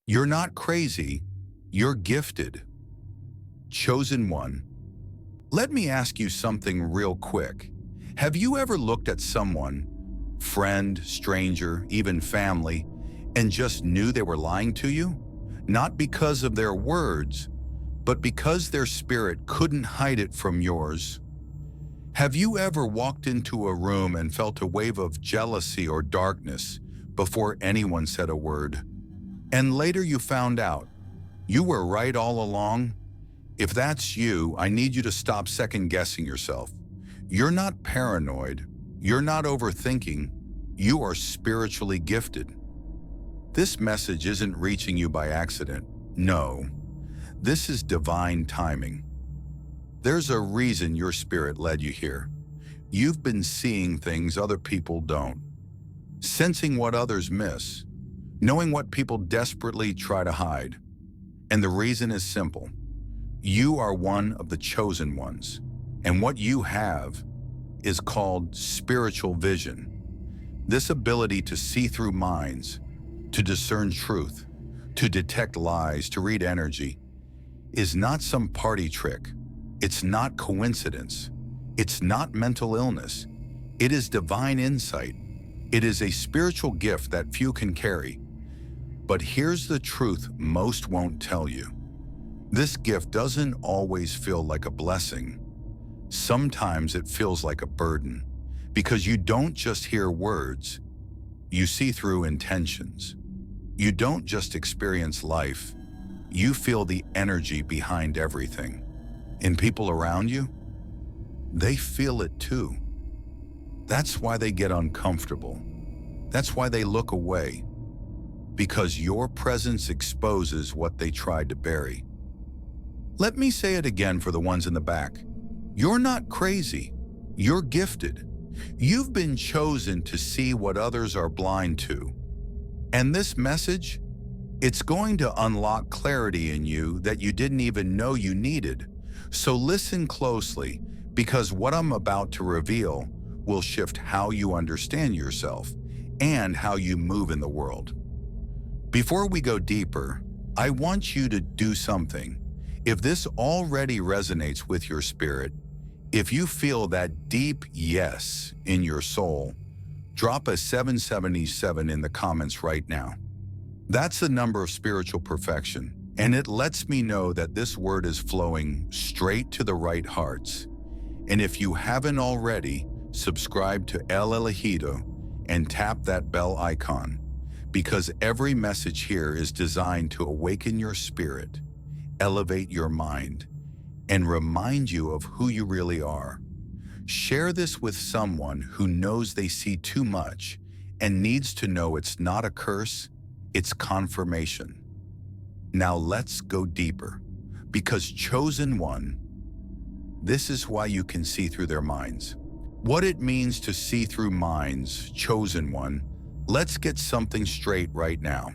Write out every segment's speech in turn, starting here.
You're not crazy, you're gifted. Chosen one. Let me ask you something real quick. Have you ever looked at someone, friend, stranger, even family, and just knew they were lying to you? Not because of their words, but because their spirit couldn't hide it from yours. Have you ever walked into a room and felt a wave of jealousy or darkness before anyone said a word? And later you found out you were right all along? If that's you, I need you to stop second-guessing yourself. You're not paranoid. You're not overthinking. You are spiritually gifted. This message isn't reaching you by accident. No, this is divine timing. There's a reason your spirit led you here. You've been seeing things other people don't, sensing what others miss, knowing what people desperately try to hide. And the reason is simple. You are one of the chosen ones, and what you have is called spiritual vision. This ability to see through minds, to discern truth, to detect lies, to read energy, is not some party trick. It's not coincidence. It's not mental illness. It is divine insight. It is a spiritual gift that few can carry. But here's the truth most won't tell you. This gift doesn't always feel like a blessing. Sometimes it feels like a burden, because you don't just hear words, you see through intentions. You don't just experience life, you feel the energy behind everything. And people around you, they feel it too. That's why they get uncomfortable. That's why they look away, because your presence exposes what they tried to bury. Let me say it again for the ones in the back. You're not crazy. You're gifted. You've been chosen to see what others are blind to. And this message, it's going to unlock clarity in you that you didn't even know you needed. So listen closely, because what I'm about to reveal will shift how you understand yourself and how you move in the world. Before we go deeper, I want you to do something. If this already resonates with your spirit, if you feel that deep yes in your soul, drop a 777 in the comments right now. That's the number of spiritual perfection, and it lets me know that this word is flowing straight to the right hearts. And if you haven't already, subscribe to El Elegido and tap that bell icon, because every message here is designed to awaken your spirit, elevate your mind, and remind you of who you really are. Share this with someone who knows they see too much and needs to know it's not a curse, it's confirmation. Now let's go deeper, because chosen one, this is why you can see through their minds. What it means to see through minds, chosen one, let's get something straight right now.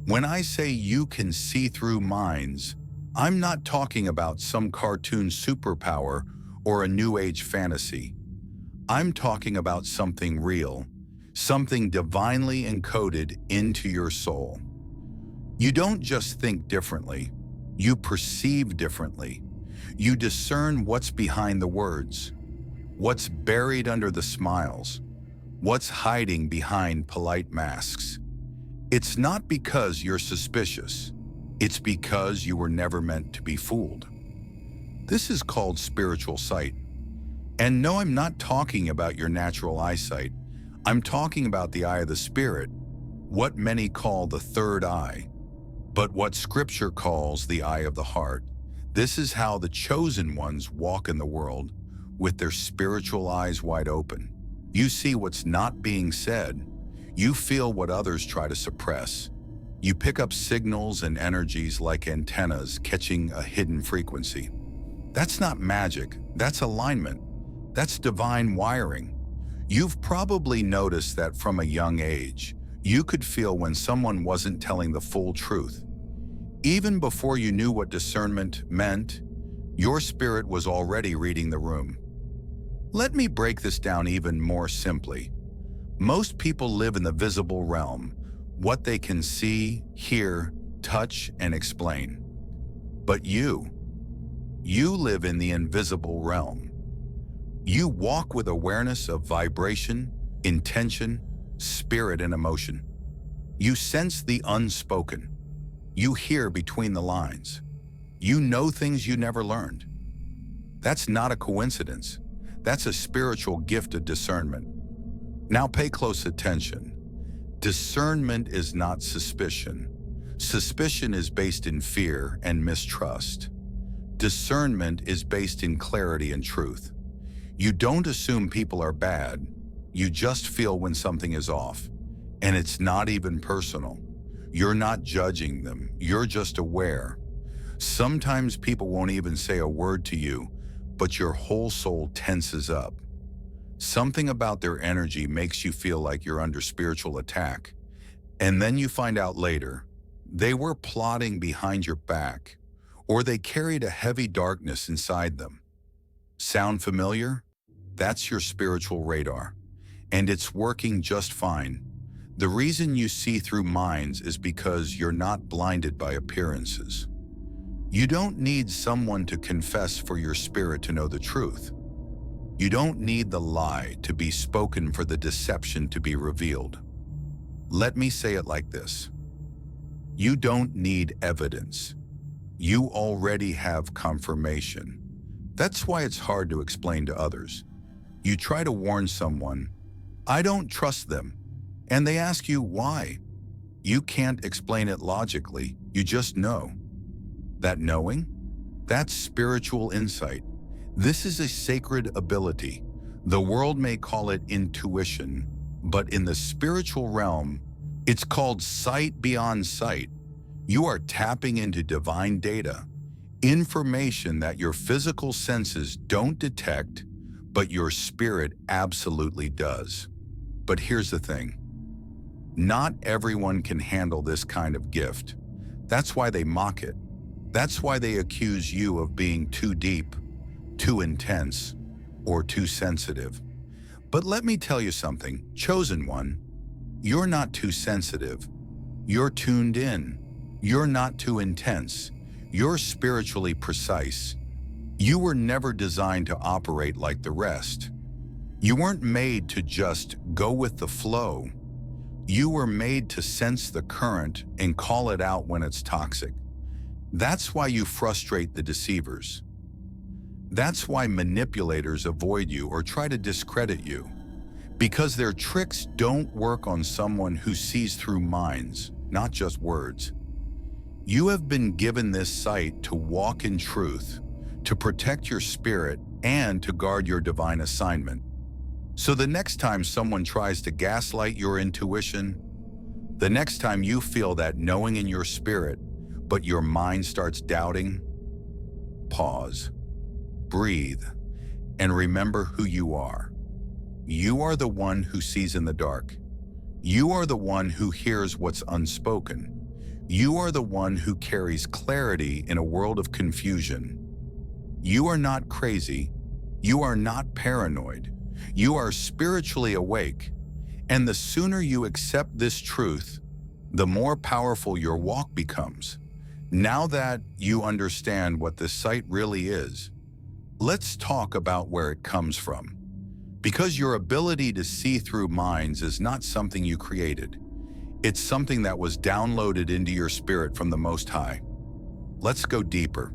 When I say you can see through minds, I'm not talking about some cartoon superpower or a new age fantasy. I'm talking about something real, something divinely encoded into your soul. You don't just think differently, you perceive differently. You discern what's behind the words, what's buried under the smiles, what's hiding behind polite masks. It's not because you're suspicious. It's because you were never meant to be fooled. This is called spiritual sight. And no, I'm not talking about your natural eyesight. I'm talking about the eye of the spirit, what many call the third eye, but what Scripture calls the eye of the heart. This is how the chosen ones walk in the world, with their spiritual eyes wide open. You see what's not being said. You feel what others try to suppress. You pick up signals and energies like antennas catching a hidden frequency. That's not magic, that's alignment. That's divine wiring. You've probably noticed that from a young age. You could feel when someone wasn't telling the full truth. Even before you knew what discernment meant, your spirit was already reading the room. Let me break this down even more simply. Most people live in the visible realm, what they can see, hear, touch, touch and explain. But you live in the invisible realm. You walk with awareness of vibration, intention, spirit, and emotion. You sense the unspoken. You hear between the lines. You know things you never learned. That's not a coincidence. That's a spiritual gift of discernment. Now pay close attention. Discernment is not suspicion. Suspicion is based in fear and mistrust. Discernment is based in clarity and truth. You don't assume people are bad. You just feel when something is off. And it's not even personal. You're not judging them. You're just aware. Sometimes people won't even say a word to you, but your whole soul tenses up. Something about their energy makes you feel like you're under spiritual attack. And then you find out later, they were plotting behind your back, or they carried a heavy darkness inside them. Sound familiar? That's your spiritual radar, and it's working just fine. The reason you see through minds is because you're not blinded by appearances. You don't need someone to confess for your spirit to know the truth. You don't need the lie to be spoken for the deception to be revealed. Let me say it like this. You don't need evidence. You already have confirmation. That's why it's hard to explain to others. You try to warn someone, I don't trust them, and they ask you why. You can't explain it logically, you just know. That knowing? That's spiritual insight. This is a sacred ability. The world may call it intuition, but in the spiritual realm, it's called sight beyond sight. You are tapping into divine data, information that your physical senses don't detect, but your spirit absolutely does. But here's the thing. Not everyone can handle this kind of gift. That's why they mock it. That's why they accuse you of being too deep, too intense, or too sensitive. But let me tell you something, chosen one, you're not too sensitive. You're tuned in. You're not too intense. You're spiritually precise. You were never designed to operate like the rest. You weren't made to just go with the flow. You were made to sense the current and call it out when it's toxic. That's why you frustrate the deceivers. That's why manipulators avoid you or try to discredit you. Because their tricks don't work on someone who sees through minds, not just words. You have been given this sight to walk in truth, to protect your spirit, and to guard your divine assignment. So the next time someone tries to gaslight your intuition, the next time you feel that knowing in your spirit, but your mind starts doubting, pause, breathe, and remember who you are. You are the one who sees in the dark. You are the one who hears what's unspoken. You are the one who carries clarity in a world of confusion. You are not crazy. You are not paranoid. You are spiritually awake. And the sooner you accept this truth, the more powerful your walk becomes. Now that you understand what this sight really is, let's talk about where it comes from. Because your ability to see through minds is not something you created. It's something that was downloaded into your spirit from the Most High. Let's go deeper.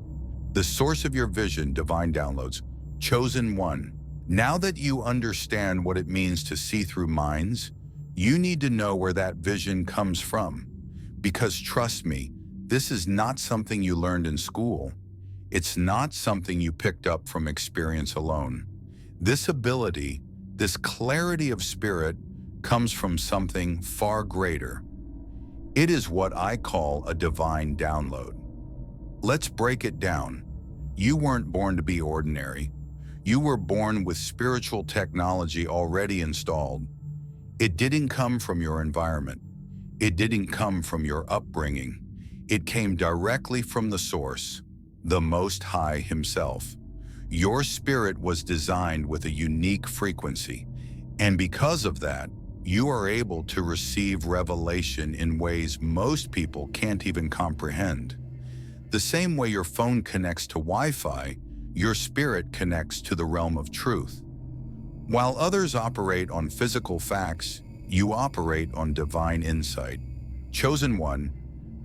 The source of your vision, divine downloads. Chosen one. Now that you understand what it means to see through minds, you need to know where that vision comes from. Because trust me, this is not something you learned in school. It's not something you picked up from experience alone. This ability, this clarity of spirit, comes from something far greater. It is what I call a divine download. Let's break it down. You weren't born to be ordinary. You were born with spiritual technology already installed. It didn't come from your environment. It didn't come from your upbringing. It came directly from the source, the Most High Himself. Your spirit was designed with a unique frequency, and because of that, You are able to receive revelation in ways most people can't even comprehend. The same way your phone connects to Wi-Fi, your spirit connects to the realm of truth. While others operate on physical facts, you operate on divine insight. Chosen one,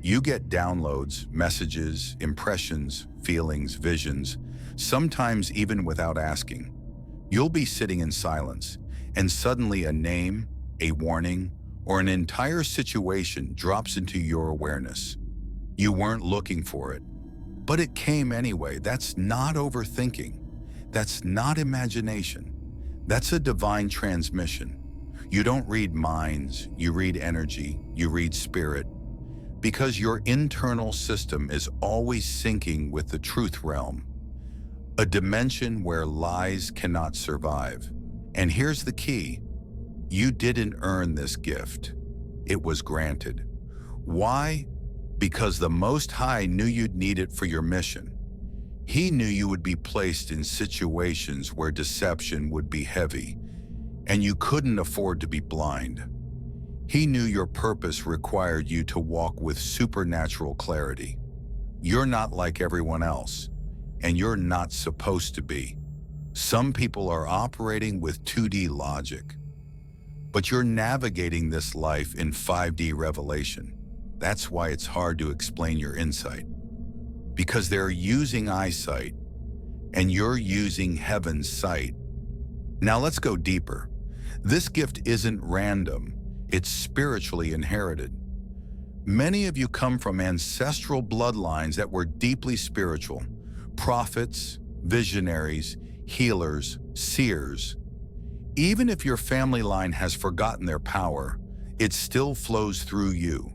you get downloads, messages, impressions, feelings, visions, sometimes even without asking. You'll be sitting in silence, and suddenly a name, a warning, or an entire situation drops into your awareness. You weren't looking for it, but it came anyway. That's not overthinking. That's not imagination. That's a divine transmission. You don't read minds, you read energy, you read spirit, because your internal system is always syncing with the truth realm, a dimension where lies cannot survive. And here's the key: you didn't earn this gift. It was granted. Why? Because the Most High knew you'd need it for your mission. He knew you would be placed in situations where deception would be heavy, and you couldn't afford to be blind. He knew your purpose required you to walk with supernatural clarity. You're not like everyone else, and you're not supposed to be. Some people are operating with 2D logic, but you're navigating this life in 5D revelation. That's why it's hard to explain your insight. Because they're using eyesight, and you're using heaven's sight. Now let's go deeper. This gift isn't random, it's spiritually inherited. Many of you come from ancestral bloodlines that were deeply spiritual. Prophets, visionaries, healers, seers. Even if your family line has forgotten their power, it still flows through you.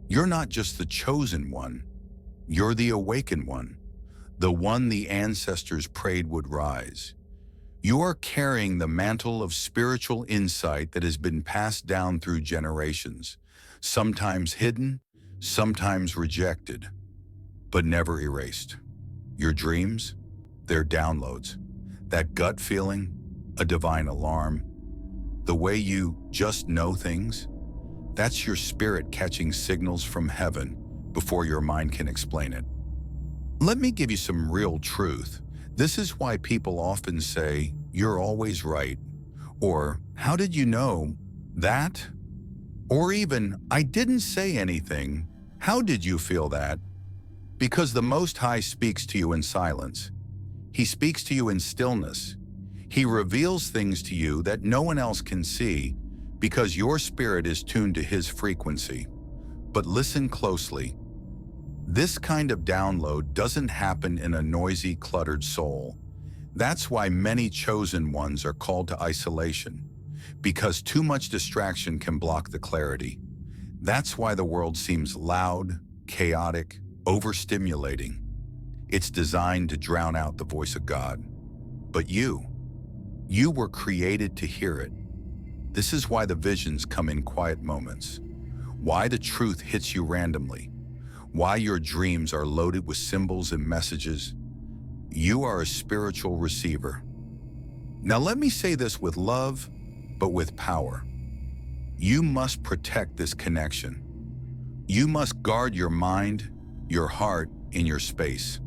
You're not just the chosen one, you're the awakened one, the one the ancestors prayed would rise. You are carrying the mantle of spiritual insight that has been passed down through generations, sometimes hidden, sometimes rejected, but never erased. Your dreams, they're downloads. That gut feeling, a divine alarm. The way you just know things, that's your spirit catching signals from heaven before your mind can explain it. Let me give you some real truth. This is why people often say, "You're always right," or "How did you know that?" Or even, "I didn't say anything. How did you feel that?" Because the Most High speaks to you in silence. He speaks to you in stillness. He reveals things to you that no one else can see because your spirit is tuned to His frequency. But listen closely. This kind of download doesn't happen in a noisy, cluttered soul. That's why many chosen ones are called to isolation, because too much distraction can block the clarity. That's why the world seems loud, chaotic, overstimulating. It's designed to drown out the voice of God. But you were created to hear it. This is why the visions come in quiet moments, why the truth hits you randomly, why your dreams are loaded with symbols and messages. You are a spiritual receiver. Now let me say this with love, but with power. You must protect this connection. You must guard your mind, your heart, and your space.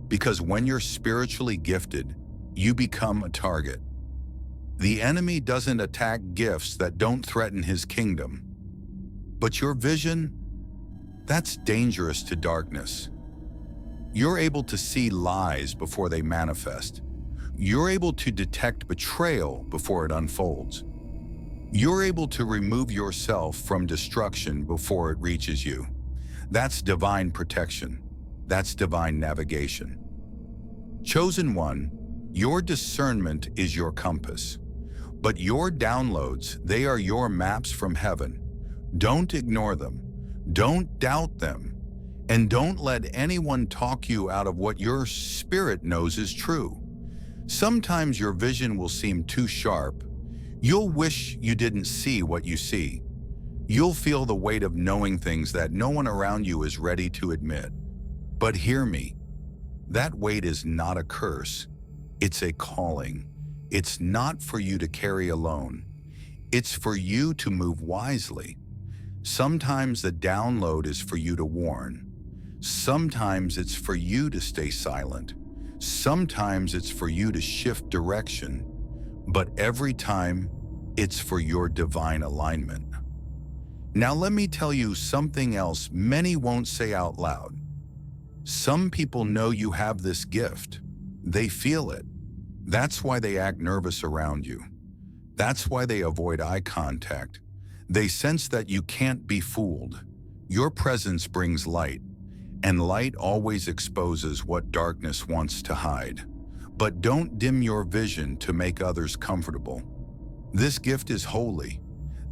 Because when you're spiritually gifted, you become a target. The enemy doesn't attack gifts that don't threaten his kingdom. But your vision, that's dangerous to darkness. You're able to see lies before they manifest. You're able to detect betrayal before it unfolds. You're able to remove yourself from destruction before it reaches you. That's divine protection. That's divine navigation. Chosen one, your discernment is your compass. But your downloads, they are your maps from heaven. Don't ignore them. Don't doubt them. And don't let anyone talk you out of what your spirit knows is true. Sometimes your vision will seem too sharp. You'll wish you didn't see what you see. You'll feel the weight of knowing things that no one around you is ready to admit. But hear me, that weight is not a curse. It's a calling. It's not for you to carry alone. It's for you to move wisely. Sometimes the download is for you to warn. Sometimes it's for you to stay silent. Sometimes it's for you to shift direction. But every time, it's for your divine alignment. Now let me tell you something else many won't say out loud. Some people know you have this gift. They feel it. That's why they act nervous around you. That's why they avoid eye contact. They sense that you can't be fooled. Your presence brings light, and light always exposes what darkness wants to hide. But don't dim your vision to make others comfortable. This gift is holy.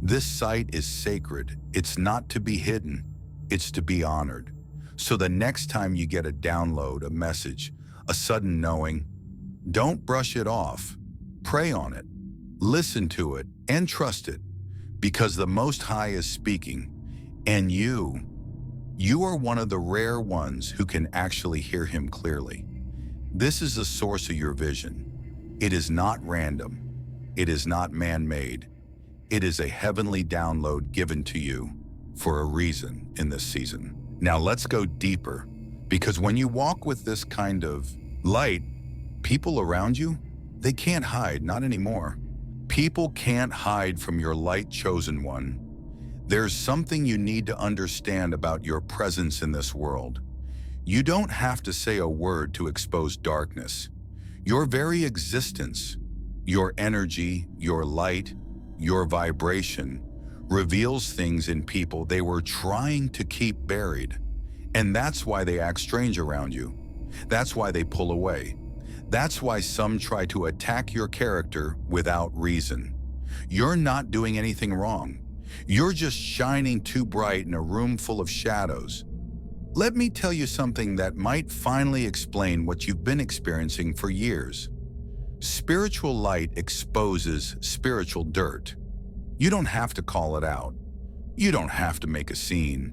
This sight is sacred. It's not to be hidden. It's to be honored. So the next time you get a download, a message, a sudden knowing, don't brush it off. Pray on it. Listen to it and trust it, because the Most High is speaking, and you are one of the rare ones who can actually hear him clearly. This is the source of your vision. It is not random. It is not man-made. It is a heavenly download given to you for a reason in this season. Now let's go deeper, because when you walk with this kind of light, people around you, they can't hide, not anymore. People can't hide from your light, chosen one. There's something you need to understand about your presence in this world. You don't have to say a word to expose darkness. Your very existence, your energy, your light, your vibration reveals things in people they were trying to keep buried. And that's why they act strange around you. That's why they pull away. That's why some try to attack your character without reason. You're not doing anything wrong. You're just shining too bright in a room full of shadows. Let me tell you something that might finally explain what you've been experiencing for years. Spiritual light exposes spiritual dirt. You don't have to call it out. You don't have to make a scene.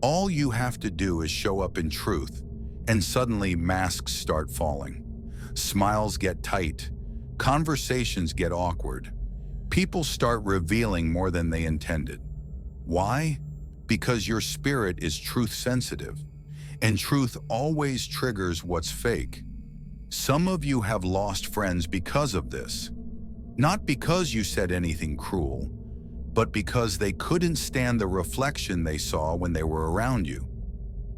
All you have to do is show up in truth, and suddenly masks start falling. Smiles get tight. Conversations get awkward. People start revealing more than they intended. Why? Because your spirit is truth sensitive, and truth always triggers what's fake. Some of you have lost friends because of this. Not because you said anything cruel, but because they couldn't stand the reflection they saw when they were around you.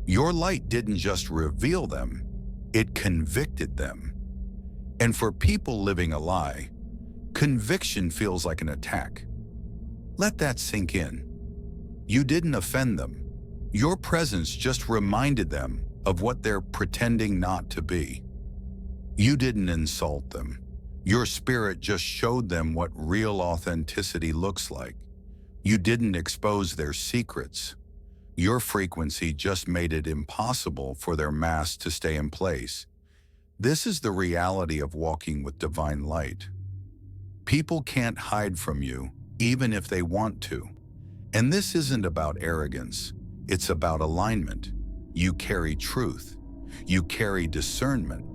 Your light didn't just reveal them, it convicted them. And for people living a lie, conviction feels like an attack. Let that sink in. You didn't offend them. Your presence just reminded them of what they're pretending not to be. You didn't insult them. Your spirit just showed them what real authenticity looks like. You didn't expose their secrets. Your frequency just made it impossible for their mask to stay in place. This is the reality of walking with divine light. People can't hide from you, even if they want to. And this isn't about arrogance. It's about alignment. You carry truth. You carry discernment.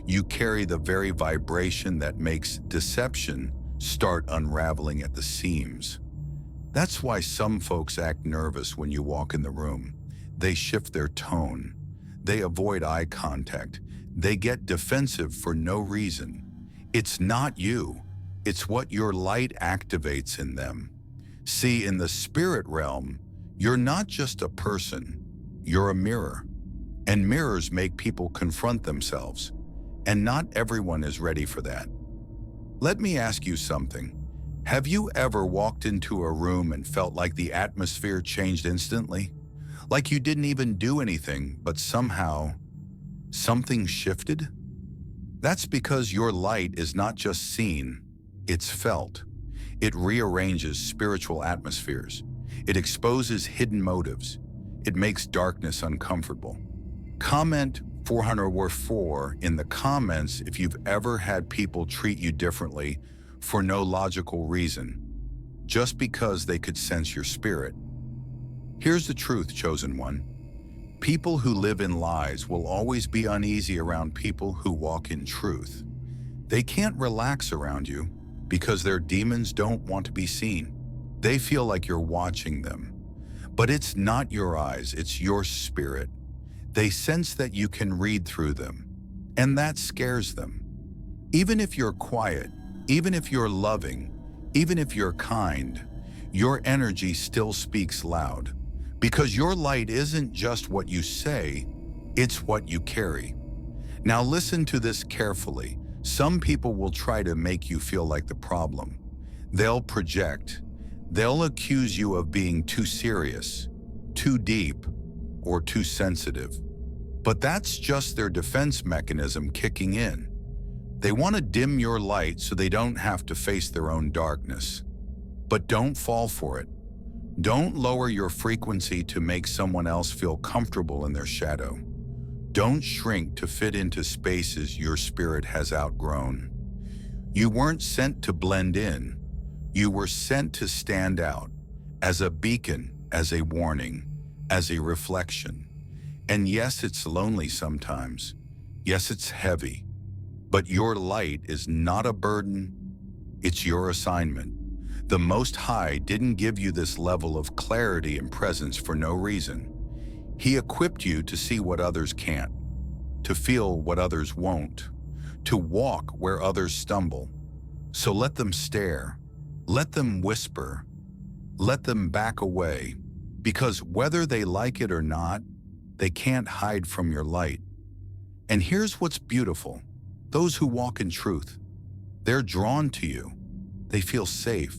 You carry the very vibration that makes deception start unraveling at the seams. That's why some folks act nervous when you walk in the room. They shift their tone. They avoid eye contact. They get defensive for no reason. It's not you. It's what your light activates in them. See, in the spirit realm, you're not just a person. You're a mirror. And mirrors make people confront themselves. And not everyone is ready for that. Let me ask you something. Have you ever walked into a room and felt like the atmosphere changed instantly? Like you didn't even do anything, but somehow, something shifted? That's because your light is not just seen, it's felt. It rearranges spiritual atmospheres. It exposes hidden motives. It makes darkness uncomfortable. Comment 404 in the comments if you've ever had people treat you differently for no logical reason, just because they could sense your spirit. Here's the truth, chosen one. People who live in lies will always be uneasy around people who walk in truth. They can't relax around you. because their demons don't want to be seen. They feel like you're watching them. But it's not your eyes, it's your spirit. They sense that you can read through them, and that scares them. Even if you're quiet, even if you're loving, even if you're kind, your energy still speaks loud. Because your light isn't just what you say, it's what you carry. Now listen to this carefully. Some people will try to make you feel like the problem. They'll project. They'll accuse you of being too serious, too deep, or too sensitive. But that's just their defense mechanism kicking in. They want to dim your light so they don't have to face their own darkness. But don't fall for it. Don't lower your frequency to make someone else feel comfortable in their shadow. Don't shrink to fit into spaces your spirit has outgrown. You weren't sent to blend in. You were sent to stand out, as a beacon, as a warning, as a reflection. And yes, it's lonely sometimes. Yes, it's heavy. But your light is not a burden, it's your assignment. The Most High didn't give you this level of clarity and presence for no reason. He equipped you to see what others can't, to feel what others won't, to walk where others stumble. So let them stare, let them whisper, let them back away, because whether they like it or not, they can't hide from your light. And here's what's beautiful. Those who walk in truth, they're drawn to you. They feel safe.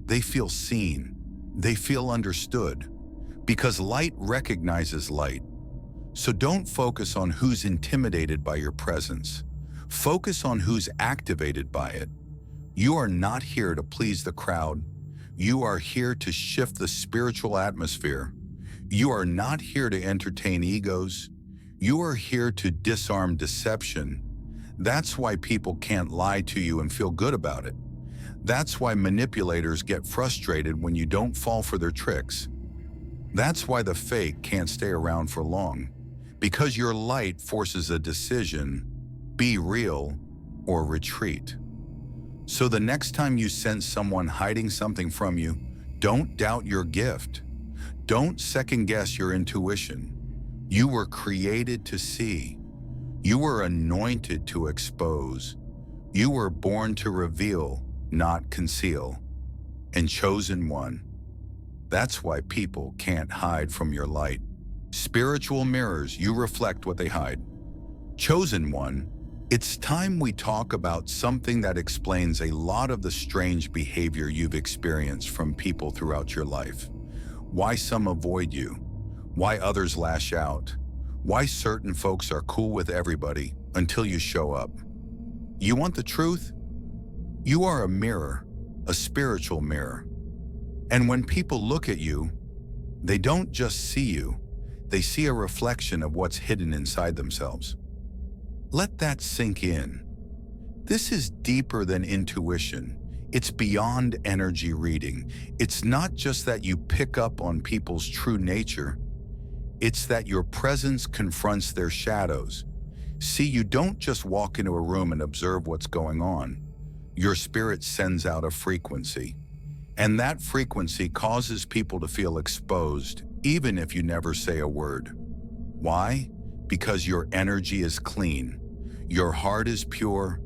They feel seen. They feel understood. Because light recognizes light. So don't focus on who's intimidated by your presence. Focus on who's activated by it. You are not here to please the crowd. You are here to shift the spiritual atmosphere. You are not here to entertain egos. You are here to disarm deception. That's why people can't lie to you and feel good about it. That's why manipulators get frustrated when you don't fall for their tricks. That's why the fake can't stay around for long. Because your light forces a decision, be real or retreat. So the next time you sense someone hiding something from you, don't doubt your gift. Don't second-guess your intuition. You were created to see. You were anointed to expose. You were born to reveal, not conceal. And chosen one. That's why people can't hide from your light. Spiritual mirrors, you reflect what they hide. Chosen one, it's time we talk about something that explains a lot of the strange behavior you've experienced from people throughout your life. Why some avoid you, why others lash out, why certain folks are cool with everybody until you show up. You want the truth? You are a mirror, a spiritual mirror. And when people look at you, they don't just see you, they see a reflection of what's hidden inside themselves. Let that sink in. This is deeper than intuition. It's beyond energy reading. It's not just that you pick up on people's true nature. It's that your presence confronts their shadows. See, you don't just walk into a room and observe what's going on. Your spirit sends out a frequency. And that frequency causes people to feel exposed, even if you never say a word. Why? Because your energy is clean. Your heart is pure.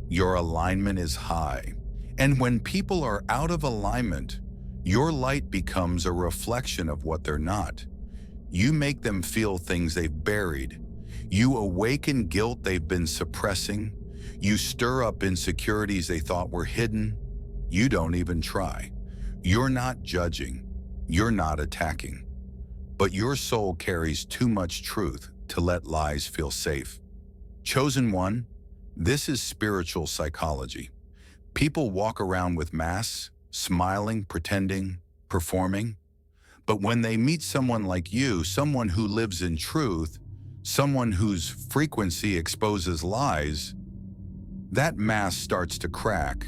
Your alignment is high. And when people are out of alignment, your light becomes a reflection of what they're not. You make them feel things they've buried. You awaken guilt they've been suppressing. You stir up insecurities they thought were hidden. You don't even try. You're not judging. You're not attacking. But your soul carries too much truth to let lies feel safe. Chosen one, this is spiritual psychology. People walk around with masks, smiling, pretending, performing. But when they meet someone like you, someone who lives in truth, someone whose frequency exposes lies, that mask starts to crack.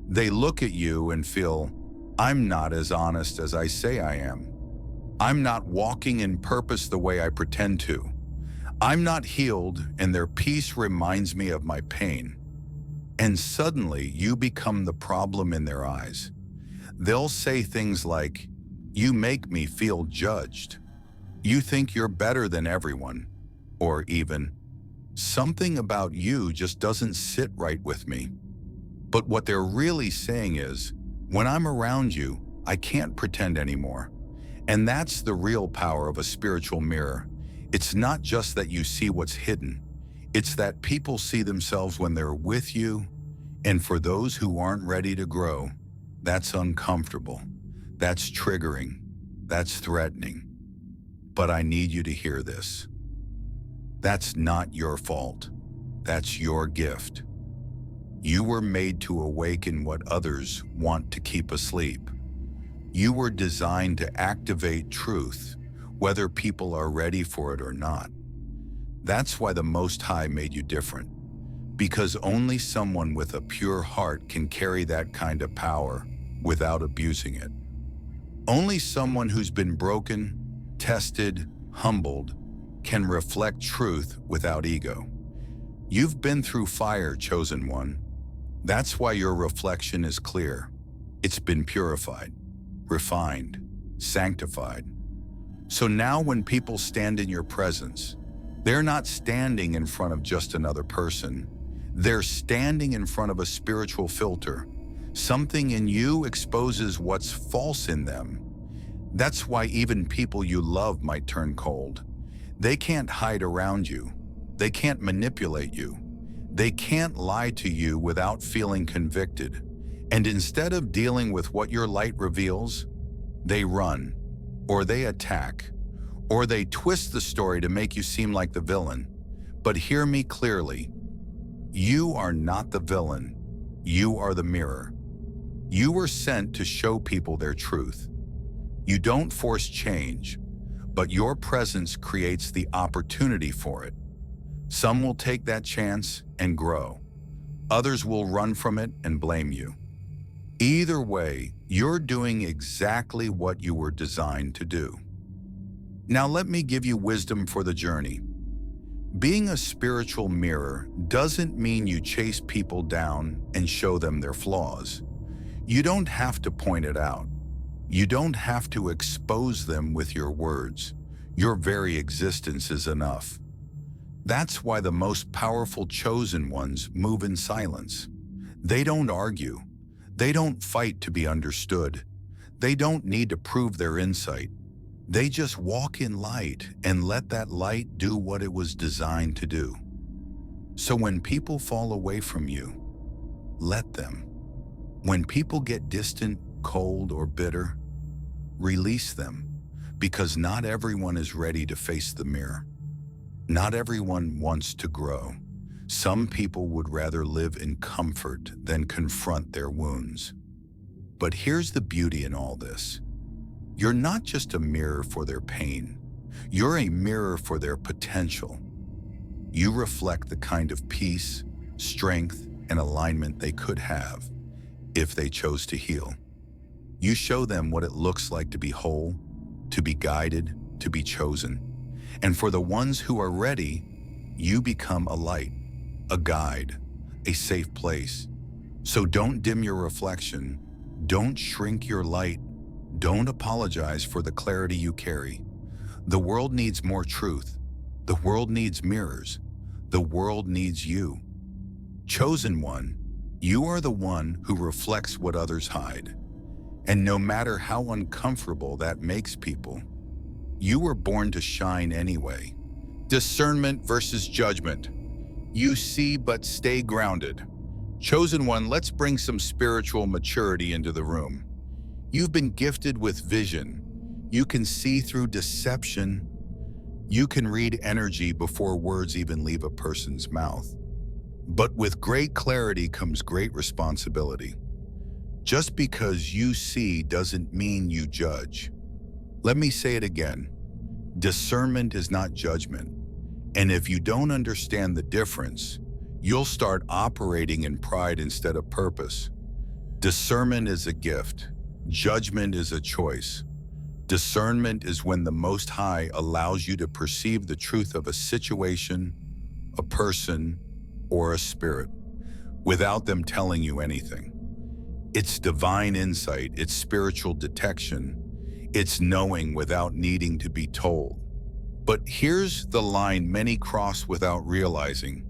They look at you and feel, I'm not as honest as I say I am. I'm not walking in purpose the way I pretend to. I'm not healed, and their peace reminds me of my pain. And suddenly you become the problem in their eyes. They'll say things like, "You make me feel judged. You think you're better than everyone." Or even, "Something about you just doesn't sit right with me." But what they're really saying is, "When I'm around you, I can't pretend anymore." And that's the real power of a spiritual mirror. It's not just that you see what's hidden. It's that people see themselves when they're with you. And for those who aren't ready to grow, that's uncomfortable. That's triggering. That's threatening. But I need you to hear this. That's not your fault. That's your gift. You were made to awaken what others want to keep asleep. You were designed to activate truth, whether people are ready for it or not. That's why the Most High made you different, because only someone with a pure heart can carry that kind of power without abusing it. Only someone who's been broken, tested, humbled, can reflect truth without ego. You've been through fire, chosen one. That's why your reflection is clear. It's been purified, refined, sanctified. So now when people stand in your presence, they're not standing in front of just another person. They're standing in front of a spiritual filter. Something in you exposes what's false in them. That's why even people you love might turn cold. They can't hide around you. They can't manipulate you. They can't lie to you without feeling convicted. And instead of dealing with what your light reveals, they run, or they attack, or they twist the story to make you seem like the villain. But hear me clearly. You are not the villain. You are the mirror. You were sent to show people their truth. You don't force change, but your presence creates the opportunity for it. Some will take that chance and grow. Others will run from it and blame you. Either way, you're doing exactly what you were designed to do. Now let me give you wisdom for the journey. Being a spiritual mirror doesn't mean you chase people down and show them their flaws. You don't have to point it out. You don't have to expose them with your words. Your very existence is enough. That's why the most powerful chosen ones move in silence. They don't argue. They don't fight to be understood. They don't need to prove their insight. They just walk in light and let that light do what it was designed to do. So when people fall away from you, let them. When people get distant, cold, or bitter, release them, because not everyone is ready to face the mirror. Not everyone wants to grow. Some people would rather live in comfort than confront their wounds. But here's the beauty in all this. You're not just a mirror for their pain. You're a mirror for their potential. You reflect the kind of peace, strength, and alignment they could have if they chose to heal. You show them what it looks like to be whole, to be guided, to be chosen. And for the ones who are ready, you become a light, a guide, a safe place. So don't dim your reflection. Don't shrink your light. Don't apologize for the clarity you carry. The world needs more truth. The world needs mirrors. The world needs you. Chosen one, you are the one who reflects what others hide. And no matter how uncomfortable that makes people, you were born to shine anyway. Discernment versus judgment. You see, but stay grounded. Chosen one, let's bring some spiritual maturity into the room. You've been gifted with vision. You can see through deception. You can read energy before words even leave a person's mouth. But with great clarity comes great responsibility. Just because you see doesn't mean you judge. Let me say it again. Discernment is not judgment. And if you don't understand the difference, you'll start operating in pride instead of purpose. Discernment is a gift. Judgment is a choice. Discernment is when the Most High allows you to perceive the truth of a situation, a person, or a spirit. without them telling you anything. It's divine insight, it's spiritual detection, it's knowing without needing to be told. But here's the line many cross without realizing.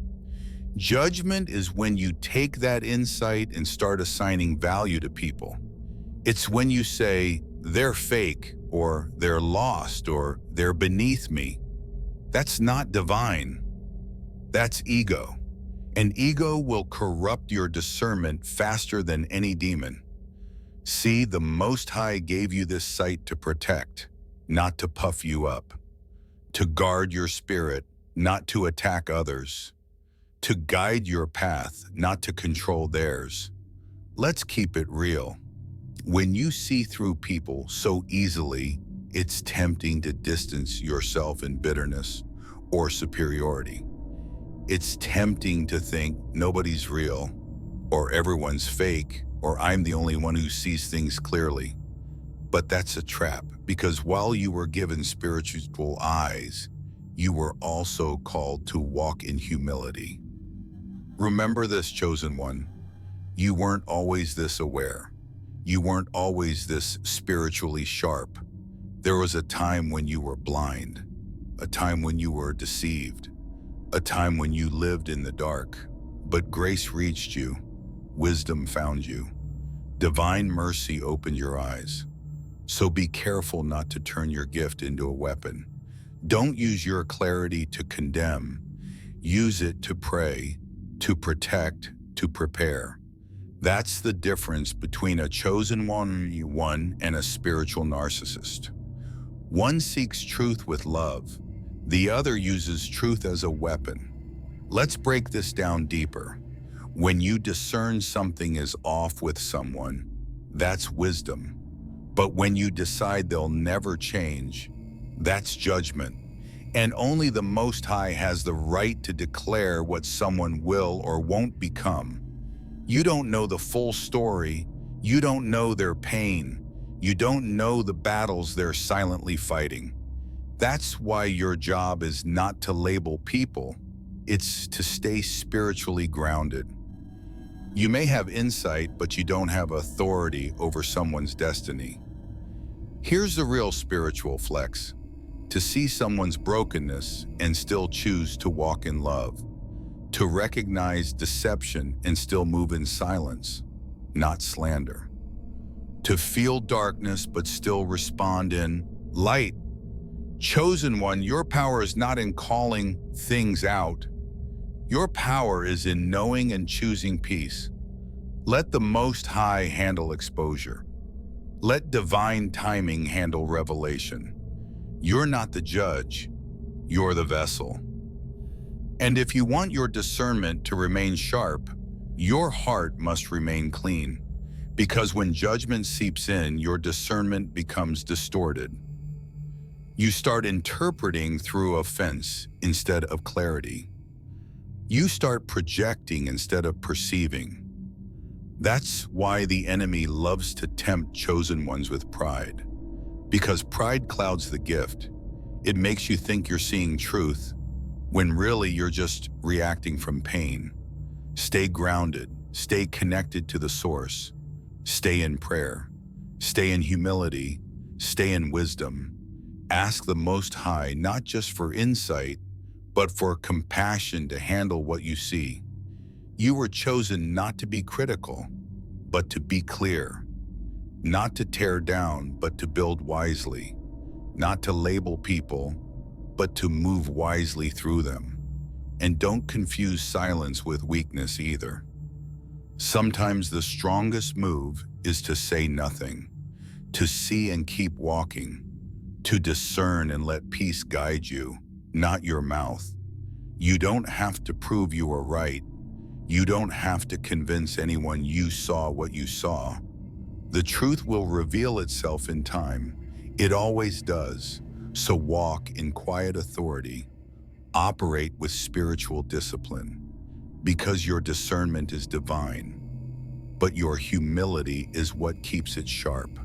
Judgment is when you take that insight and start assigning value to people. It's when you say, they're fake, or they're lost, or they're beneath me. That's not divine. That's ego. And ego will corrupt your discernment faster than any demon. See, the Most High gave you this sight to protect, not to puff you up, to guard your spirit, not to attack others, to guide your path, not to control theirs. Let's keep it real. When you see through people so easily, it's tempting to distance yourself in bitterness or superiority. It's tempting to think nobody's real, or everyone's fake, or I'm the only one who sees things clearly. But that's a trap, because while you were given spiritual eyes, you were also called to walk in humility. Remember this, chosen one. You weren't always this aware. You weren't always this spiritually sharp. There was a time when you were blind, a time when you were deceived, a time when you lived in the dark. But grace reached you, wisdom found you, divine mercy opened your eyes. So be careful not to turn your gift into a weapon. Don't use your clarity to condemn. Use it to pray, to protect, to prepare. That's the difference between a chosen one and a spiritual narcissist. One seeks truth with love. The other uses truth as a weapon. Let's break this down deeper. When you discern something is off with someone, that's wisdom. But when you decide they'll never change, that's judgment. And only the Most High has the right to declare what someone will or won't become. You don't know the full story. You don't know their pain. You don't know the battles they're silently fighting. That's why your job is not to label people. It's to stay spiritually grounded. You may have insight, but you don't have authority over someone's destiny. Here's the real spiritual flex: to see someone's brokenness and still choose to walk in love, to recognize deception and still move in silence, not slander, to feel darkness but still respond in light. Chosen one, your power is not in calling things out. Your power is in knowing and choosing peace. Let the Most High handle exposure. Let divine timing handle revelation. You're not the judge, you're the vessel. And if you want your discernment to remain sharp, your heart must remain clean. Because when judgment seeps in, your discernment becomes distorted. You start interpreting through offense instead of clarity. You start projecting instead of perceiving. That's why the enemy loves to tempt chosen ones with pride. Because pride clouds the gift. It makes you think you're seeing truth, when really you're just reacting from pain. Stay grounded, stay connected to the source, stay in prayer, stay in humility, stay in wisdom. Ask the Most High not just for insight, but for compassion to handle what you see. You were chosen not to be critical, but to be clear. Not to tear down, but to build wisely. Not to label people, but to move wisely through them. And don't confuse silence with weakness either. Sometimes the strongest move is to say nothing, to see and keep walking, to discern and let peace guide you, not your mouth. You don't have to prove you are right. You don't have to convince anyone you saw what you saw. The truth will reveal itself in time. It always does. So walk in quiet authority. Operate with spiritual discipline. Because your discernment is divine. But your humility is what keeps it sharp.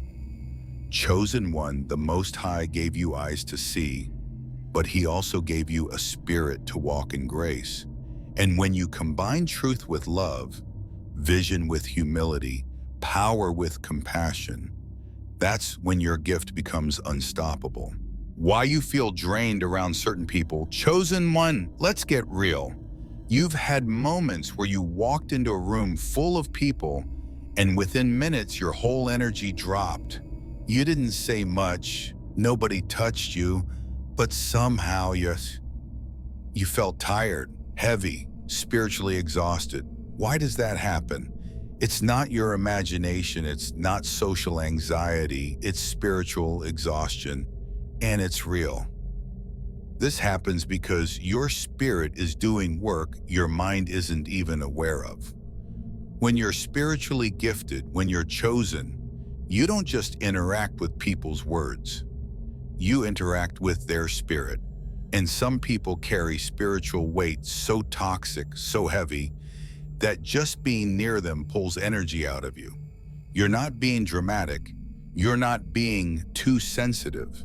Chosen one, the Most High gave you eyes to see, but He also gave you a spirit to walk in grace. And when you combine truth with love, vision with humility, power with compassion. That's when your gift becomes unstoppable. Why you feel drained around certain people? Chosen one, let's get real. You've had moments where you walked into a room full of people and within minutes your whole energy dropped. You didn't say much, nobody touched you, but somehow you felt tired, heavy, spiritually exhausted. Why does that happen? It's not your imagination, it's not social anxiety, it's spiritual exhaustion, and it's real. This happens because your spirit is doing work your mind isn't even aware of. When you're spiritually gifted, when you're chosen, you don't just interact with people's words. You interact with their spirit. And some people carry spiritual weight so toxic, so heavy, that just being near them pulls energy out of you. You're not being dramatic. You're not being too sensitive.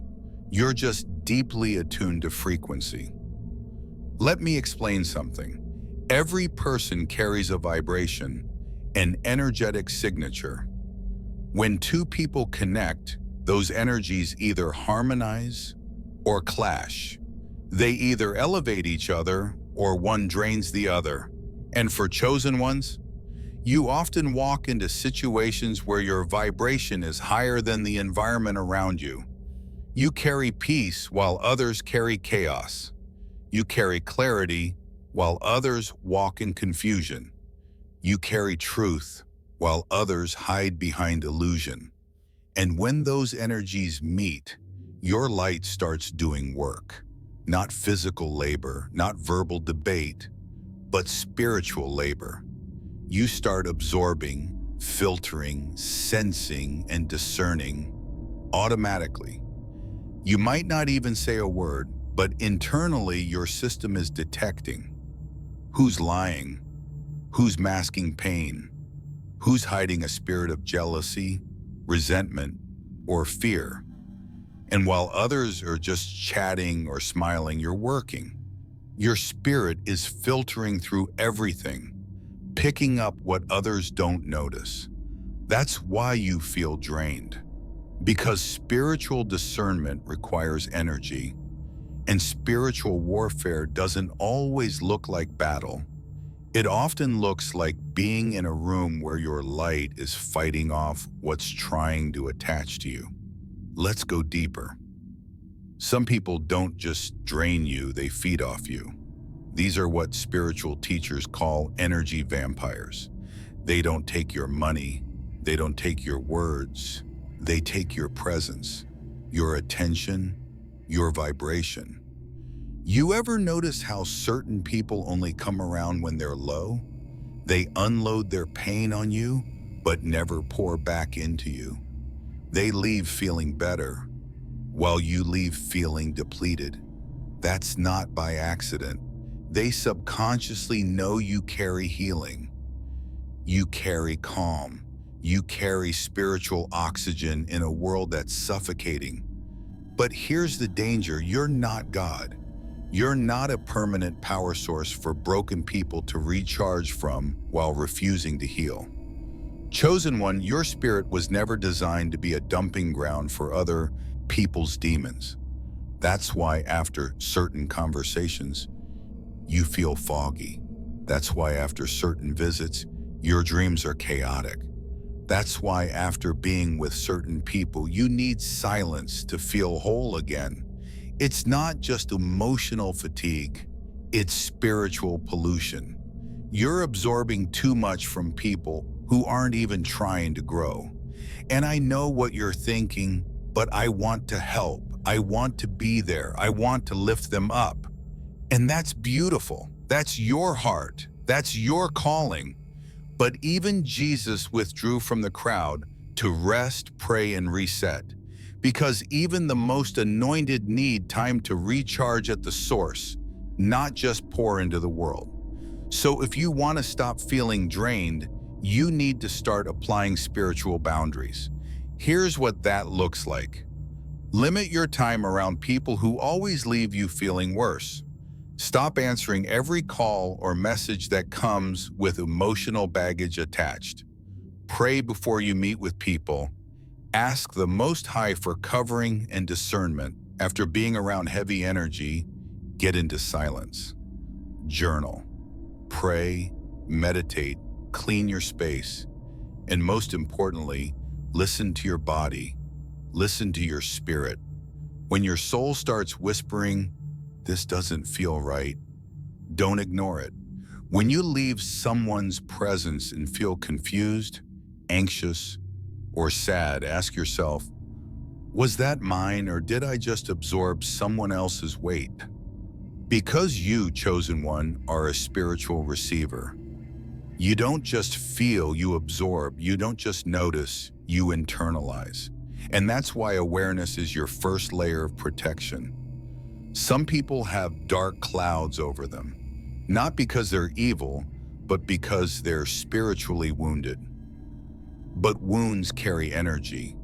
You're just deeply attuned to frequency. Let me explain something. Every person carries a vibration, an energetic signature. When two people connect, those energies either harmonize or clash. They either elevate each other or one drains the other. And for chosen ones, you often walk into situations where your vibration is higher than the environment around you. You carry peace while others carry chaos. You carry clarity while others walk in confusion. You carry truth while others hide behind illusion. And when those energies meet, your light starts doing work. Not physical labor, not verbal debate, but spiritual labor. You start absorbing, filtering, sensing, and discerning automatically. You might not even say a word, but internally your system is detecting who's lying, who's masking pain, who's hiding a spirit of jealousy, resentment, or fear. And while others are just chatting or smiling, you're working. Your spirit is filtering through everything, picking up what others don't notice. That's why you feel drained. Because spiritual discernment requires energy, and spiritual warfare doesn't always look like battle. It often looks like being in a room where your light is fighting off what's trying to attach to you. Let's go deeper. Some people don't just drain you, they feed off you. These are what spiritual teachers call energy vampires. They don't take your money, they don't take your words, they take your presence, your attention, your vibration. You ever notice how certain people only come around when they're low? They unload their pain on you, but never pour back into you. They leave feeling better, while you leave feeling depleted. That's not by accident. They subconsciously know you carry healing. You carry calm. You carry spiritual oxygen in a world that's suffocating. But here's the danger, you're not God. You're not a permanent power source for broken people to recharge from while refusing to heal. Chosen one, your spirit was never designed to be a dumping ground for other people's demons. That's why after certain conversations, you feel foggy. That's why after certain visits, your dreams are chaotic. That's why after being with certain people, you need silence to feel whole again. It's not just emotional fatigue, it's spiritual pollution. You're absorbing too much from people who aren't even trying to grow. And I know what you're thinking, but I want to help. I want to be there. I want to lift them up. And that's beautiful. That's your heart. That's your calling. But even Jesus withdrew from the crowd to rest, pray, and reset. Because even the most anointed need time to recharge at the source, not just pour into the world. So if you want to stop feeling drained, you need to start applying spiritual boundaries. Here's what that looks like. Limit your time around people who always leave you feeling worse. Stop answering every call or message that comes with emotional baggage attached. Pray before you meet with people. Ask the Most High for covering and discernment. After being around heavy energy, get into silence. Journal. Pray, meditate, clean your space, and most importantly, listen to your body. Listen to your spirit. When your soul starts whispering, "This doesn't feel right," don't ignore it. When you leave someone's presence and feel confused, anxious, or sad, ask yourself, was that mine, or did I just absorb someone else's weight? Because you, chosen one, are a spiritual receiver. You don't just feel, you absorb. You don't just notice, you internalize. And that's why awareness is your first layer of protection. Some people have dark clouds over them, not because they're evil, but because they're spiritually wounded. But wounds carry energy.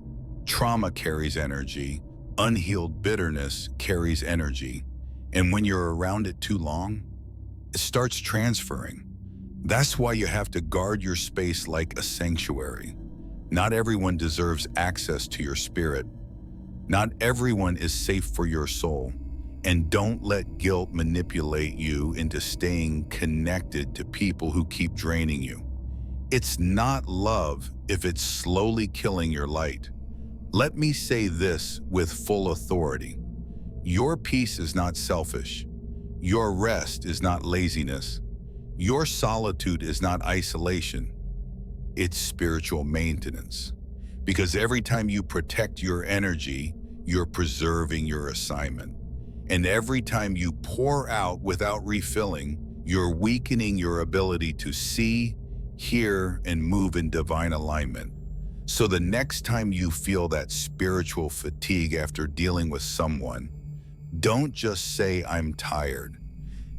Trauma carries energy. Unhealed bitterness carries energy. And when you're around it too long, it starts transferring. That's why you have to guard your space like a sanctuary. Not everyone deserves access to your spirit. Not everyone is safe for your soul. And don't let guilt manipulate you into staying connected to people who keep draining you. It's not love if it's slowly killing your light. Let me say this with full authority. Your peace is not selfish. Your rest is not laziness. Your solitude is not isolation. It's spiritual maintenance. Because every time you protect your energy, you're preserving your assignment. And every time you pour out without refilling, you're weakening your ability to see, hear, and move in divine alignment. So the next time you feel that spiritual fatigue after dealing with someone, don't just say, "I'm tired."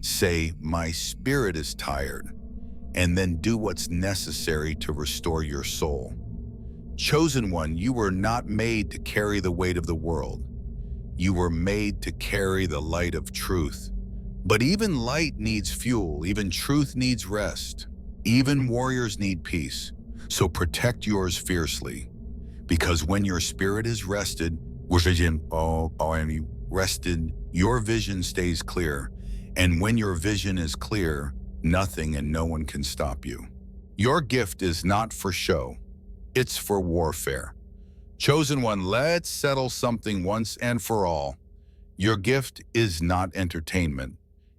Say, "My spirit is tired," and then do what's necessary to restore your soul. Chosen one, you were not made to carry the weight of the world. You were made to carry the light of truth. But even light needs fuel, even truth needs rest. Even warriors need peace. So protect yours fiercely. Because when your spirit is rested, your vision stays clear. And when your vision is clear, nothing and no one can stop you. Your gift is not for show. It's for warfare. Chosen one, let's settle something once and for all. Your gift is not entertainment.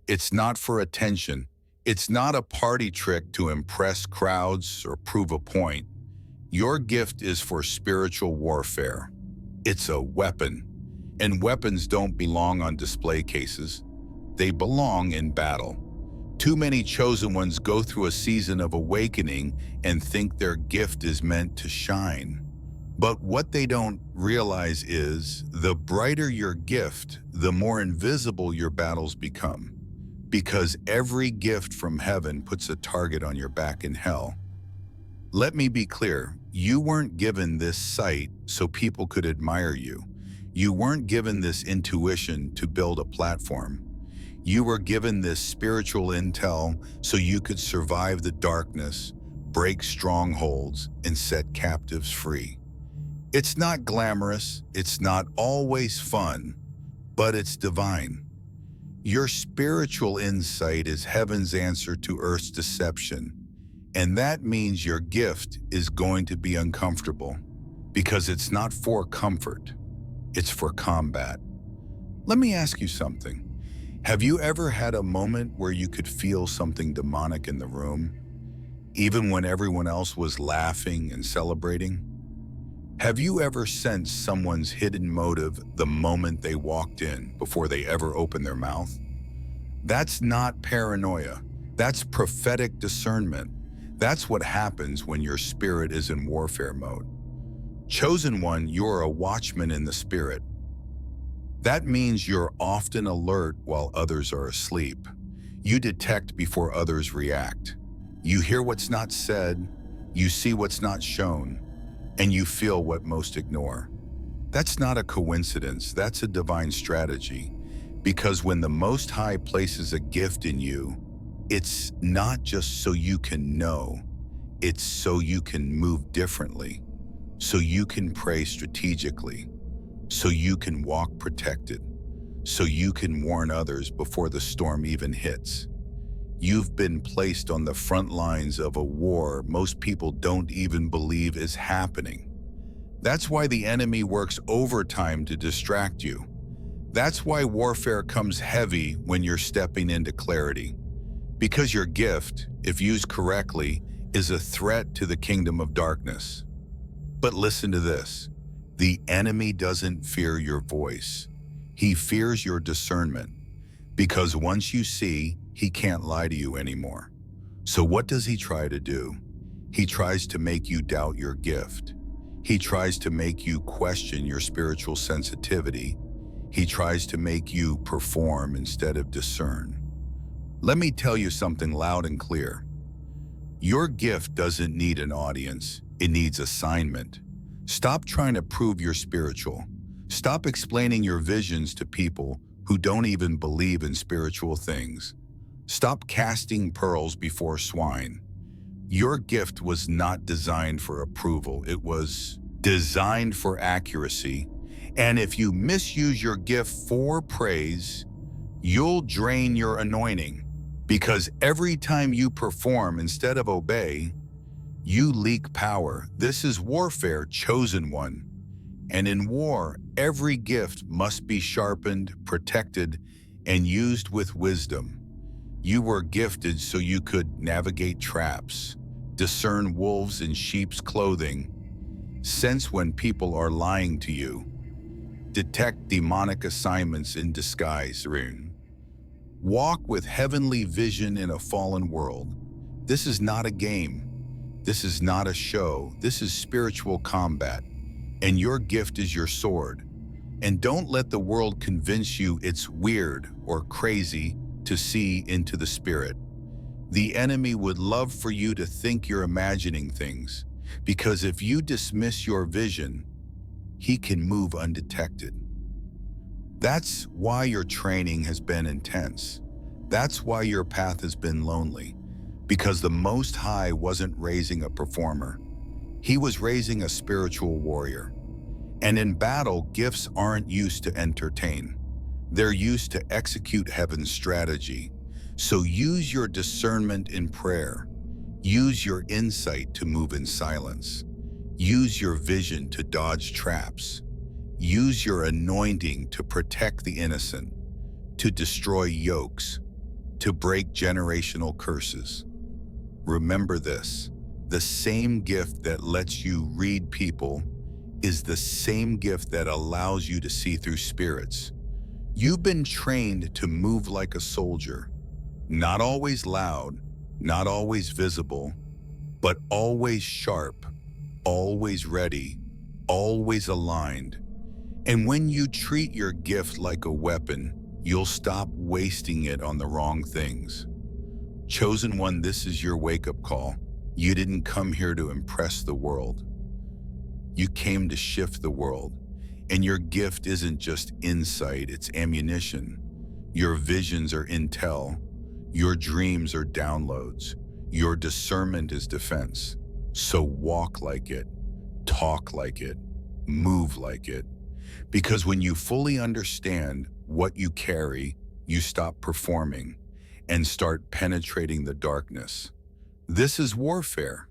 It's not for attention. It's not a party trick to impress crowds or prove a point. Your gift is for spiritual warfare. It's a weapon. And weapons don't belong on display cases. They belong in battle. Too many chosen ones go through a season of awakening and think their gift is meant to shine. But what they don't realize is, the brighter your gift, the more invisible your battles become. Because every gift from heaven puts a target on your back in hell. Let me be clear, you weren't given this sight so people could admire you. You weren't given this intuition to build a platform. You were given this spiritual intel so you could survive the darkness, break strongholds, and set captives free. It's not glamorous, it's not always fun, but it's divine. Your spiritual insight is heaven's answer to earth's deception. And that means your gift is going to be uncomfortable, because it's not for comfort, it's for combat. Let me ask you something. Have you ever had a moment where you could feel something demonic in the room, even when everyone else was laughing and celebrating? Have you ever sensed someone's hidden motive the moment they walked in, before they ever opened their mouth? That's not paranoia. That's prophetic discernment. That's what happens when your spirit is in warfare mode. Chosen one, you're a watchman in the spirit. That means you're often alert while others are asleep. You detect before others react. You hear what's not said, you see what's not shown, and you feel what most ignore. That's not a coincidence, that's a divine strategy. Because when the Most High places a gift in you, it's not just so you can know, it's so you can move differently, so you can pray strategically, so you can walk protected, so you can warn others before the storm even hits. You've been placed on the front lines of a war most people don't even believe is happening. That's why the enemy works overtime to distract you. That's why warfare comes heavy when you're stepping into clarity. Because your gift, if used correctly, is a threat to the kingdom of darkness. But listen to this. The enemy doesn't fear your voice. He fears your discernment. Because once you see, he can't lie to you anymore. So what does he try to do? He tries to make you doubt your gift. He tries to make you question your spiritual sensitivity. He tries to make you perform instead of discern. Let me tell you something loud and clear. Your gift doesn't need an audience, it needs assignment. Stop trying to prove you're spiritual. Stop explaining your visions to people who don't even believe in spiritual things. Stop casting pearls before swine. Your gift was not designed for approval, it was designed for accuracy. And if you misuse your gift for praise, you'll drain your anointing. Because every time you perform instead of obey, you leak power. This is warfare, chosen one. And in war, every gift must be sharpened, protected, and used with wisdom. You were gifted so you could navigate traps, discern wolves in sheep's clothing, sense when people are lying to you, detect demonic assignments in disguise. Walk with heavenly vision in a fallen world. This is not a game. This is not a show. This is spiritual combat. And your gift is your sword. And don't let the world convince you it's weird or crazy to see into the spirit. The enemy would love for you to think you're imagining things, because if you dismiss your vision, he can move undetected. That's why your training has been intense. That's why your path has been lonely, because the Most High wasn't raising a performer. He was raising a spiritual warrior. And in battle, gifts aren't used to entertain. They're used to execute heaven's strategy. So use your discernment in prayer. Use your insight to move in silence. Use your vision to dodge traps. Use your anointing to protect the innocent, to destroy yokes, to break generational curses. Remember this, the same gift that lets you read people is the same gift that allows you to see through spirits. You've been trained to move like a soldier, not always loud, not always visible, but always sharp, always ready, always aligned. And when you treat your gift like a weapon, you'll stop wasting it on the wrong things. Chosen one, this is your wake-up call. You didn't come here to impress the world. You came to shift the world. And your gift isn't just insight, it's ammunition. Your visions are intel. Your dreams are downloads. Your discernment is defense. So walk like it, talk like it, move like it. Because when you fully understand what you carry, you stop performing and start penetrating the darkness. This is warfare,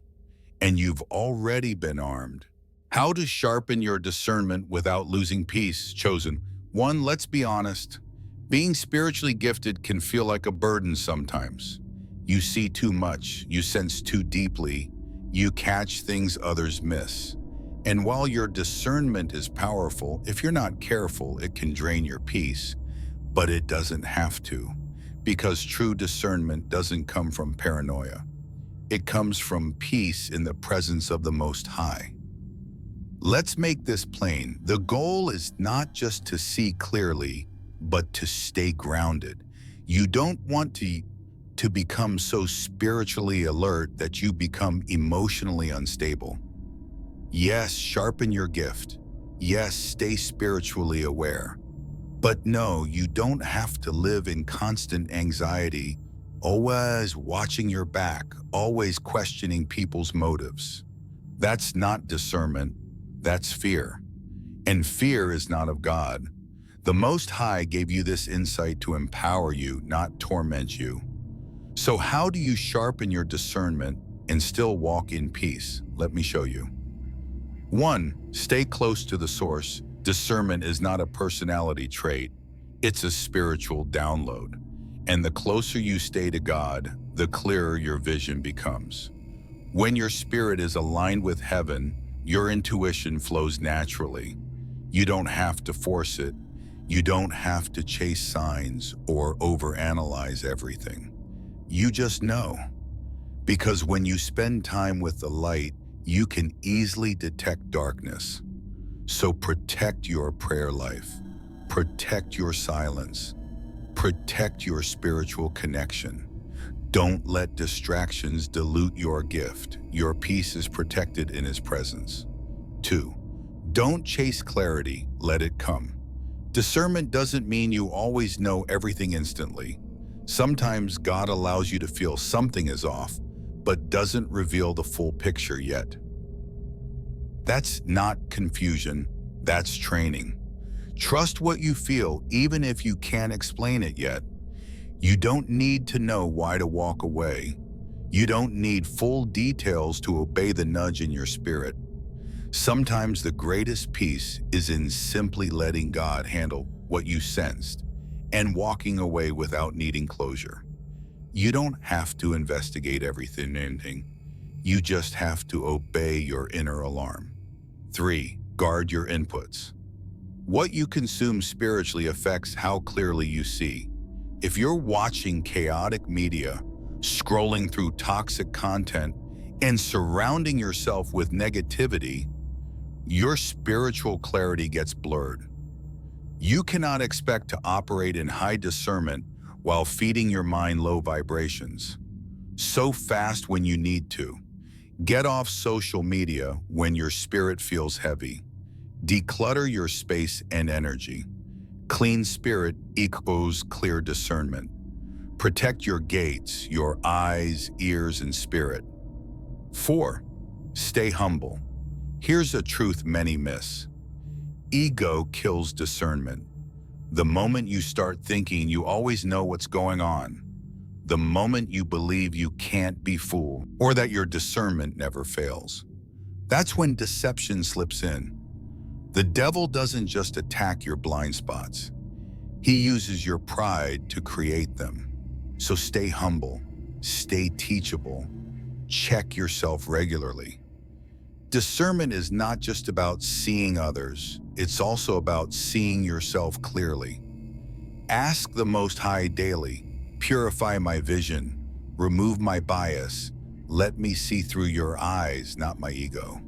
and you've already been armed. How to sharpen your discernment without losing peace, chosen. One, let's be honest. Being spiritually gifted can feel like a burden sometimes. You see too much, you sense too deeply, you catch things others miss. And while your discernment is powerful, if you're not careful, it can drain your peace. But it doesn't have to, because true discernment doesn't come from paranoia. It comes from peace in the presence of the Most High. Let's make this plain. The goal is not just to see clearly, but to stay grounded. You don't want to become so spiritually alert that you become emotionally unstable. Yes, sharpen your gift. Yes, stay spiritually aware. But no, you don't have to live in constant anxiety, always watching your back, always questioning people's motives. That's not discernment, that's fear. And fear is not of God. The Most High gave you this insight to empower you, not torment you. So how do you sharpen your discernment and still walk in peace? Let me show you. 1. Stay close to the source. Discernment is not a personality trait. It's a spiritual download. And the closer you stay to God, the clearer your vision becomes. When your spirit is aligned with heaven, your intuition flows naturally. You don't have to force it. You don't have to chase signs or overanalyze everything. You just know. Because when you spend time with the light, you can easily detect darkness. So protect your prayer life. Protect your silence. Protect your spiritual connection. Don't let distractions dilute your gift. Your peace is protected in His presence. 2. Don't chase clarity, let it come. Discernment doesn't mean you always know everything instantly. Sometimes God allows you to feel something is off, but doesn't reveal the full picture yet. That's not confusion, that's training. Trust what you feel, even if you can't explain it yet. You don't need to know why to walk away. You don't need full details to obey the nudge in your spirit. Sometimes the greatest peace is in simply letting God handle what you sensed and walking away without needing closure. You don't have to investigate everything. You just have to obey your inner alarm. 3. Guard your inputs. What you consume spiritually affects how clearly you see. If you're watching chaotic media, scrolling through toxic content, and surrounding yourself with negativity, your spiritual clarity gets blurred. You cannot expect to operate in high discernment while feeding your mind low vibrations. So fast when you need to. Get off social media when your spirit feels heavy. Declutter your space and energy. Clean spirit equals clear discernment. Protect your gates, your eyes, ears, and spirit. 4. Stay humble. Here's a truth many miss. Ego kills discernment. The moment you start thinking you always know what's going on, the moment you believe you can't be fooled or that your discernment never fails, that's when deception slips in. The devil doesn't just attack your blind spots. He uses your pride to create them. So stay humble, stay teachable, check yourself regularly. Discernment is not just about seeing others, it's also about seeing yourself clearly. Ask the Most High daily, purify my vision, remove my bias, let me see through your eyes, not my ego.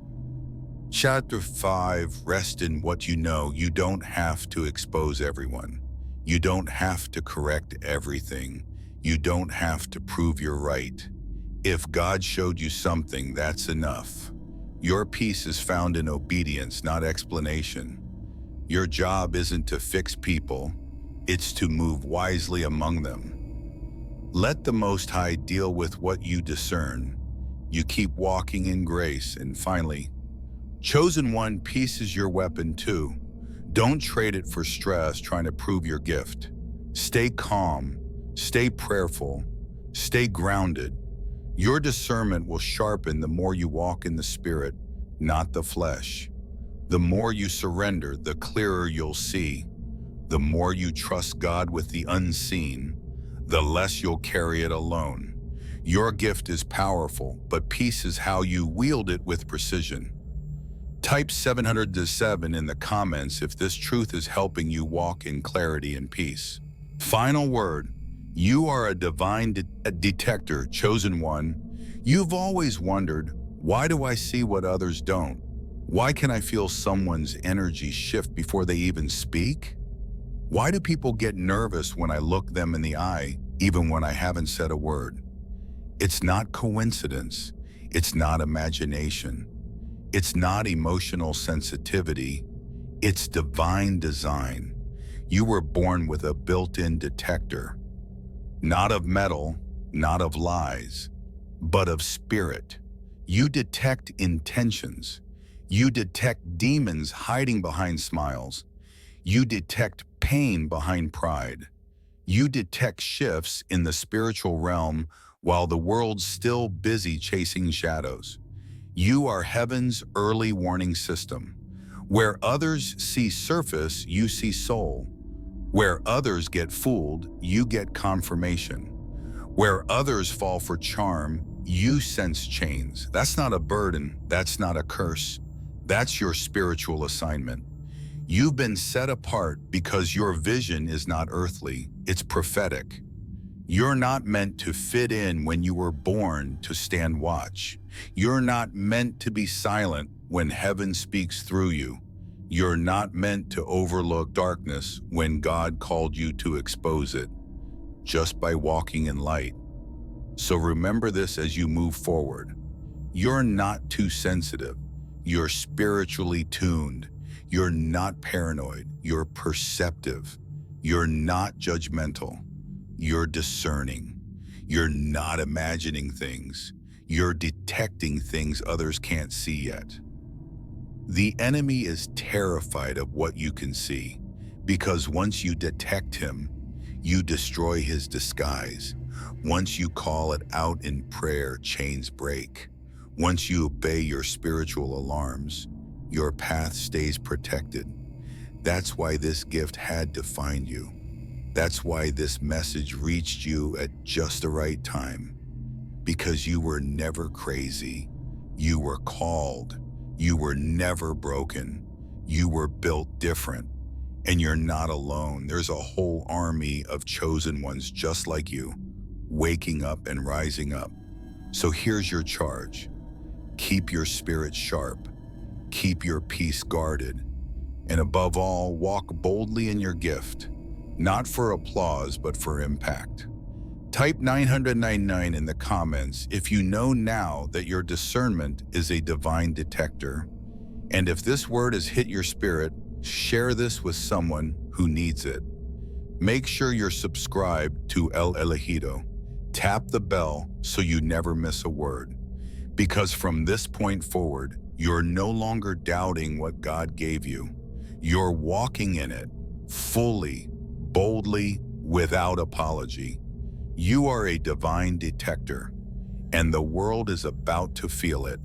Chapter 5, rest in what you know. You don't have to expose everyone. You don't have to correct everything. You don't have to prove you're right. If God showed you something, that's enough. Your peace is found in obedience, not explanation. Your job isn't to fix people, it's to move wisely among them. Let the Most High deal with what you discern. You keep walking in grace, and finally, Chosen One, peace is your weapon too. Don't trade it for stress trying to prove your gift. Stay calm, stay prayerful, stay grounded. Your discernment will sharpen the more you walk in the Spirit, not the flesh. The more you surrender, the clearer you'll see. The more you trust God with the unseen, the less you'll carry it alone. Your gift is powerful, but peace is how you wield it with precision. Type 707 in the comments if this truth is helping you walk in clarity and peace. Final word. You are a divine detector, Chosen One. You've always wondered, why do I see what others don't? Why can I feel someone's energy shift before they even speak? Why do people get nervous when I look them in the eye, even when I haven't said a word? It's not coincidence. It's not imagination. It's not emotional sensitivity. It's divine design. You were born with a built-in detector, not of metal, not of lies, but of spirit. You detect intentions. You detect demons hiding behind smiles. You detect pain behind pride. You detect shifts in the spiritual realm while the world's still busy chasing shadows. You are heaven's early warning system. Where others see surface, you see soul. Where others get fooled, you get confirmation. Where others fall for charm, you sense chains. That's not a burden. That's not a curse. That's your spiritual assignment. You've been set apart because your vision is not earthly, it's prophetic. You're not meant to fit in when you were born to stand watch. You're not meant to be silent when heaven speaks through you. You're not meant to overlook darkness when God called you to expose it, just by walking in light. So remember this as you move forward. You're not too sensitive. You're spiritually tuned. You're not paranoid. You're perceptive. You're not judgmental. You're discerning. You're not imagining things. You're detecting things others can't see yet. The enemy is terrified of what you can see, because once you detect him, you destroy his disguise. Once you call it out in prayer, chains break. Once you obey your spiritual alarms, your path stays protected. That's why this gift had to find you. That's why this message reached you at just the right time. Because you were never crazy. You were called. You were never broken. You were built different. And you're not alone. There's a whole army of chosen ones just like you, waking up and rising up. So here's your charge. Keep your spirit sharp. Keep your peace guarded. And above all, walk boldly in your gift, not for applause, but for impact. Type 999 in the comments if you know now that your discernment is a divine detector. And if this word has hit your spirit, share this with someone who needs it. Make sure you're subscribed to El Elegido. Tap the bell so you never miss a word. Because from this point forward, you're no longer doubting what God gave you. You're walking in it, fully, boldly, without apology. You are a divine detector, and the world is about to feel it.